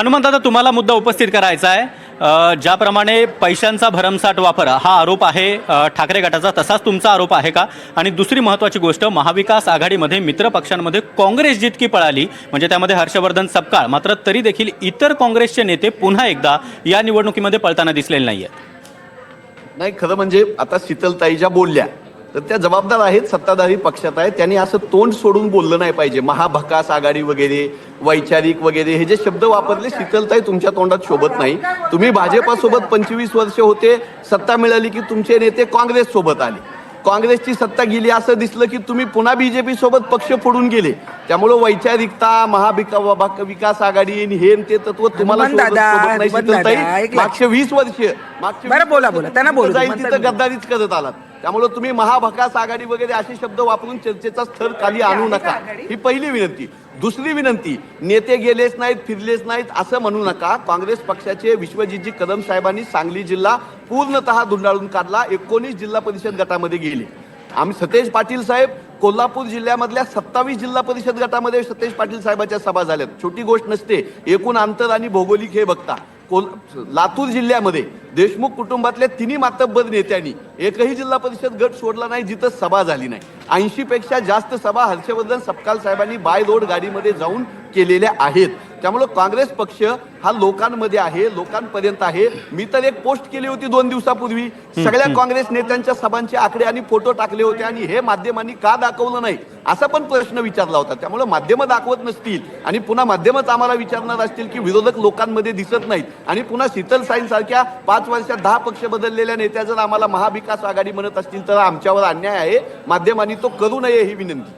हनुमंत, दादा तुम्हाला मुद्दा उपस्थित करायचा आहे। ज्याप्रमाणे पैशांचा भरमसाठ वापर हा आरोप आहे ठाकरे गटाचा, तसाच तुमचा आरोप आहे का? आणि दुसरी महत्त्वाची गोष्ट, महाविकास आघाडीमध्ये मित्र पक्षांमध्ये काँग्रेस जितकी पळाली, म्हणजे त्यामध्ये हर्षवर्धन सपकाळ, मात्र तरी देखील इतर काँग्रेसचे नेते पुन्हा एकदा या निवडणुकीमध्ये पळताना दिसलेले नाहीये। नाही, खरं म्हणजे आता शीतलताई ज्या बोलल्या तर त्या जबाबदार आहेत, सत्ताधारी पक्षात आहेत। त्यांनी असं तोंड सोडून बोललं नाही पाहिजे। महाभकास आघाडी वगैरे, वैचारिक वगैरे हे जे शब्द वापरले, शीतलताई तुमच्या तोंडात शोभत नाही। तुम्ही भाजपासोबत 25 वर्ष होते, सत्ता मिळाली की तुमचे नेते काँग्रेस सोबत आले, काँग्रेसची सत्ता गेली असं दिसलं की तुम्ही पुन्हा बीजेपी सोबत पक्ष फोडून गेले। त्यामुळे वैचारिकता, विकास आघाडी हे ते तत्व तुम्हाला सोबत नाही शीतलताई। मागचे 20 वर्ष जाईल तिथं गद्दारीच करत आलात। त्यामुळे तुम्ही महाभकास आघाडी वगैरे असे शब्द वापरून चर्चेचा स्तर खाली आणू नका, ही पहिली विनंती। दुसरी विनंती, नेते गेलेच नाहीत, फिरलेच नाहीत असं म्हणू नका। काँग्रेस पक्षाचे विश्वजितजी कदम साहेबांनी सांगली जिल्हा पूर्णतः धुंडाळून काढला। 19 जिल्हा परिषद गटामध्ये गेले। आम्ही सतेज पाटील साहेब, कोल्हापूर जिल्ह्यामधल्या 27 जिल्हा परिषद गटामध्ये सतेज पाटील साहेबांच्या सभा झाल्यात। छोटी गोष्ट नसते, एकूण अंतर आणि भौगोलिक हे बघता। लातूर जिल्ह्यामध्ये देशमुख कुटुंबातल्या तिन्ही मातब्बर नेत्यांनी एकही जिल्हा परिषद गट सोडला नाही जिथं सभा झाली नाही। 80 पेक्षा जास्त सभा हर्षवर्धन सपकाळ साहेबांनी बाय रोड गाडीमध्ये जाऊन केलेल्या आहेत। त्यामुळे काँग्रेस पक्ष हा लोकांमध्ये आहे, लोकांपर्यंत आहे। मी तर एक पोस्ट केली होती 2 दिवसापूर्वी, सगळ्या काँग्रेस नेत्यांच्या सभांचे आकडे आणि फोटो टाकले होते, आणि हे माध्यमांनी का दाखवलं नाही असा पण प्रश्न विचारला होता। त्यामुळे माध्यमं दाखवत नसतील आणि पुन्हा माध्यमच आम्हाला विचारणार असतील की विरोधक लोकांमध्ये दिसत नाहीत, आणि पुन्हा शीतलताईंसारख्या 5 वर्षात 10 पक्ष बदललेल्या नेत्या जर आम्हाला महाविकास आघाडी म्हणत असतील तर आमच्यावर अन्याय आहे। माध्यमांनी तो करू नये ही विनंती।